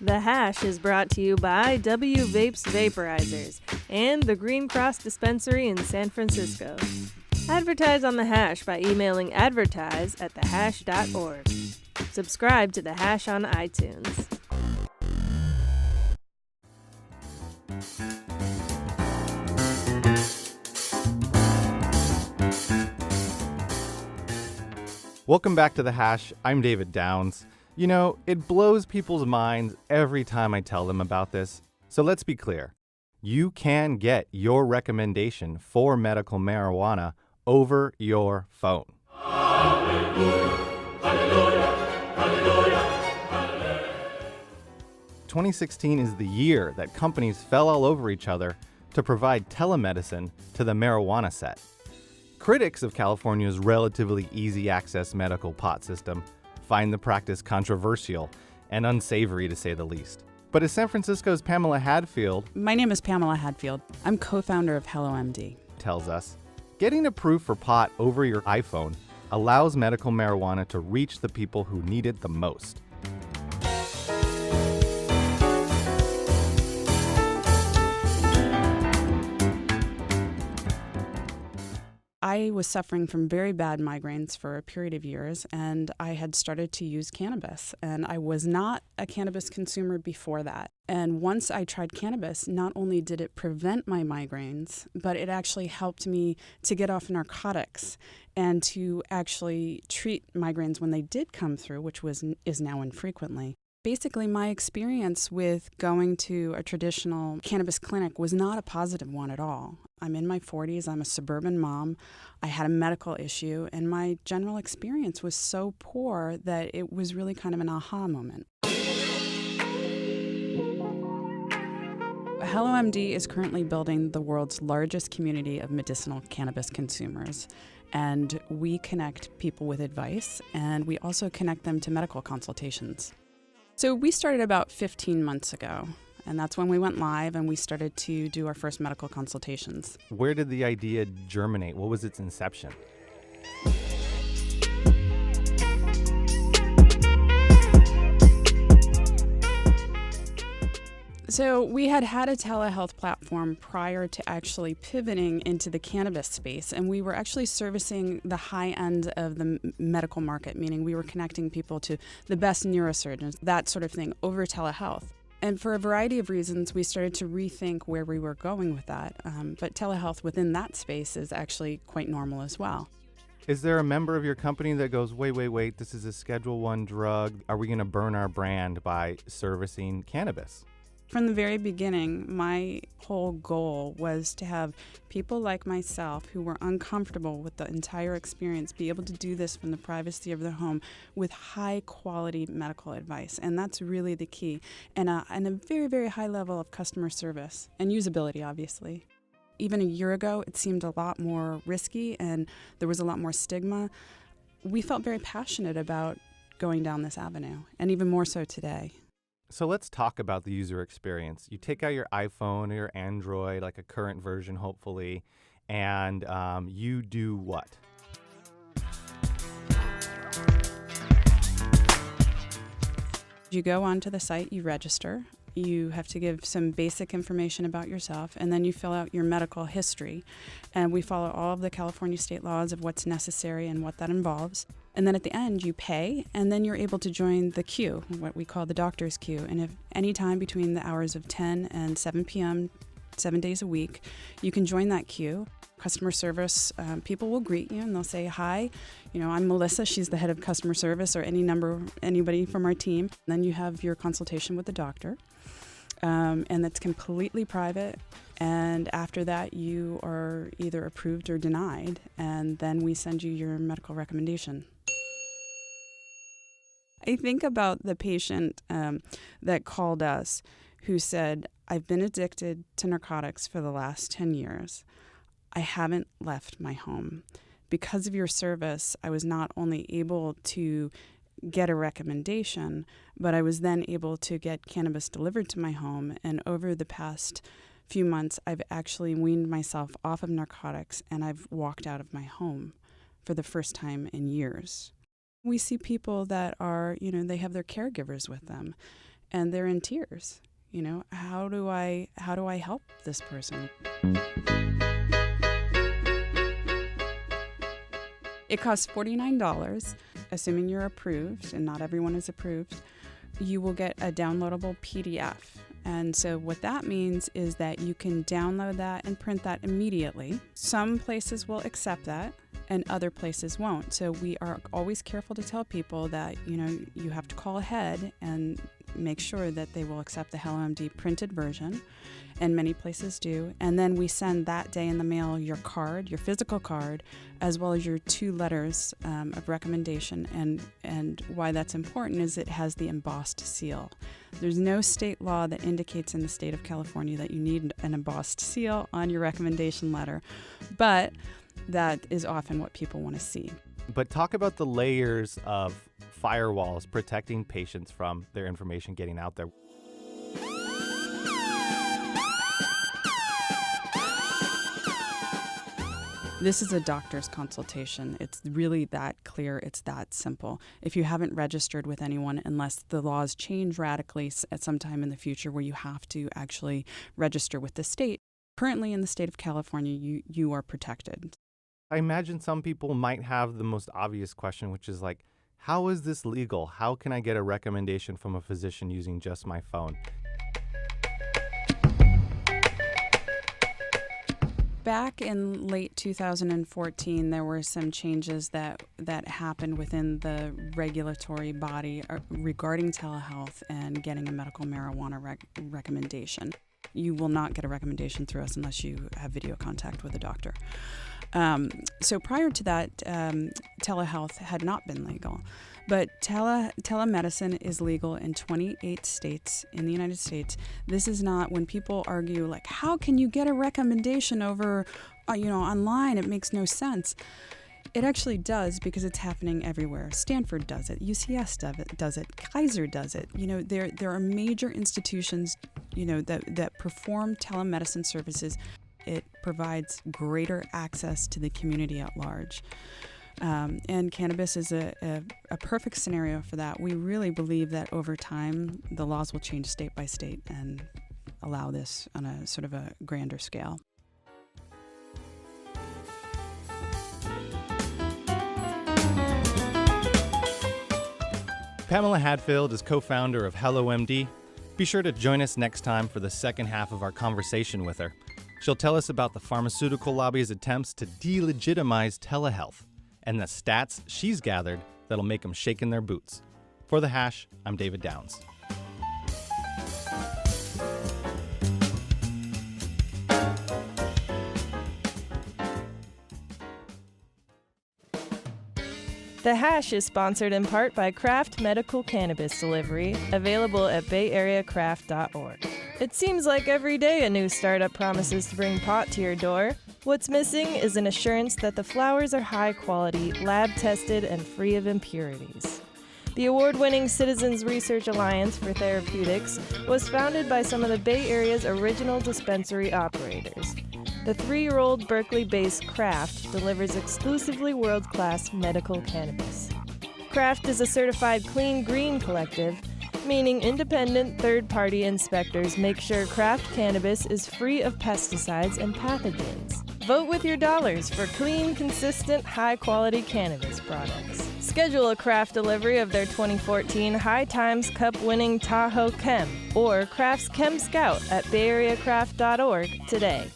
The Hash is brought to you by W Vapes Vaporizers and the Green Cross Dispensary in San Francisco. Advertise on The Hash by emailing advertise@thehash.org. Subscribe to The Hash on iTunes. Welcome back to The Hash. I'm David Downs. You know, it blows people's minds every time I tell them about this. So let's be clear. You can get your recommendation for medical marijuana over your phone. Hallelujah, hallelujah, hallelujah, hallelujah. 2016 is the year that companies fell all over each other to provide telemedicine to the marijuana set. Critics of California's relatively easy access medical pot system find the practice controversial and unsavory, to say the least. But as San Francisco's Pamela Hadfield, my name is Pamela Hadfield. I'm co-founder of HelloMD, tells us, getting approved for pot over your iPhone allows medical marijuana to reach the people who need it the most. I was suffering from very bad migraines for a period of years, and I had started to use cannabis. And I was not a cannabis consumer before that. And once I tried cannabis, not only did it prevent my migraines, but it actually helped me to get off narcotics and to actually treat migraines when they did come through, which is now infrequently. Basically, my experience with going to a traditional cannabis clinic was not a positive one at all. I'm in my 40s, I'm a suburban mom, I had a medical issue, and my general experience was so poor that it was really kind of an aha moment. HelloMD is currently building the world's largest community of medicinal cannabis consumers, and we connect people with advice, and we also connect them to medical consultations. So we started about 15 months ago, and that's when we went live and we started to do our first medical consultations. Where did the idea germinate? What was its inception? So we had a telehealth platform prior to actually pivoting into the cannabis space, and we were actually servicing the high end of the medical market, meaning we were connecting people to the best neurosurgeons, that sort of thing, over telehealth. And for a variety of reasons, we started to rethink where we were going with that. But telehealth within that space is actually quite normal as well. Is there a member of your company that goes, wait, this is a Schedule I drug. Are we going to burn our brand by servicing cannabis? From the very beginning, my whole goal was to have people like myself who were uncomfortable with the entire experience be able to do this from the privacy of their home with high-quality medical advice. And that's really the key. And a very, very high level of customer service and usability, obviously. Even a year ago, it seemed a lot more risky and there was a lot more stigma. We felt very passionate about going down this avenue, and even more so today. So let's talk about the user experience. You take out your iPhone or your Android, like a current version, hopefully, and you do what? You go onto the site, you register. You have to give some basic information about yourself, and then you fill out your medical history. And we follow all of the California state laws of what's necessary and what that involves. And then at the end, you pay, and then you're able to join the queue, what we call the doctor's queue. And if any time between the hours of 10 and 7 p.m., 7 days a week, you can join that queue. Customer service, people will greet you and they'll say, hi, I'm Melissa, she's the head of customer service, or anybody from our team. Then you have your consultation with the doctor, and that's completely private. And after that, you are either approved or denied, and then we send you your medical recommendation. I think about the patient that called us who said, I've been addicted to narcotics for the last 10 years. I haven't left my home. Because of your service, I was not only able to get a recommendation, but I was then able to get cannabis delivered to my home. And over the past few months, I've actually weaned myself off of narcotics, and I've walked out of my home for the first time in years. We see people that are, they have their caregivers with them. and they're in tears. How do I help this person? It costs $49, assuming you're approved, and not everyone is approved. You will get a downloadable PDF. And so what that means is that you can download that and print that immediately. Some places will accept that and other places won't. So we are always careful to tell people that, you have to call ahead and make sure that they will accept the HelloMD printed version, and many places do. And then we send that day in the mail your card, your physical card, as well as your 2 letters of recommendation. And why that's important is it has the embossed seal. There's no state law that indicates in the state of California that you need an embossed seal on your recommendation letter, but that is often what people want to see. But talk about the layers of firewalls protecting patients from their information getting out there. This is a doctor's consultation. It's really that clear. It's that simple. If you haven't registered with anyone, unless the laws change radically at some time in the future where you have to actually register with the state, currently in the state of California, you are protected. I imagine some people might have the most obvious question, which is like, how is this legal? How can I get a recommendation from a physician using just my phone? Back in late 2014, there were some changes that happened within the regulatory body regarding telehealth and getting a medical marijuana recommendation. You will not get a recommendation through us unless you have video contact with a doctor. So prior to that, telehealth had not been legal. But telemedicine is legal in 28 states in the United States. This is not when people argue, like, how can you get a recommendation over, online? It makes no sense. It actually does, because it's happening everywhere. Stanford does it. UCS does it. Kaiser does it. There are major institutions, that perform telemedicine services. It provides greater access to the community at large. And cannabis is a perfect scenario for that. We really believe that over time, the laws will change state by state and allow this on a sort of a grander scale. Pamela Hadfield is co-founder of HelloMD. Be sure to join us next time for the second half of our conversation with her. She'll tell us about the pharmaceutical lobby's attempts to delegitimize telehealth and the stats she's gathered that'll make them shake in their boots. For The Hash, I'm David Downs. The Hash is sponsored in part by Craft Medical Cannabis Delivery, available at bayareacraft.org. It seems like every day a new startup promises to bring pot to your door. What's missing is an assurance that the flowers are high quality, lab-tested, and free of impurities. The award-winning Citizens Research Alliance for Therapeutics was founded by some of the Bay Area's original dispensary operators. The 3-year-old Berkeley-based Craft delivers exclusively world-class medical cannabis. Craft is a certified clean green collective, meaning independent third-party inspectors make sure Craft cannabis is free of pesticides and pathogens. Vote with your dollars for clean, consistent, high-quality cannabis products. Schedule a Craft delivery of their 2014 High Times Cup-winning Tahoe Chem or Craft's Chem Scout at bayareacraft.org today.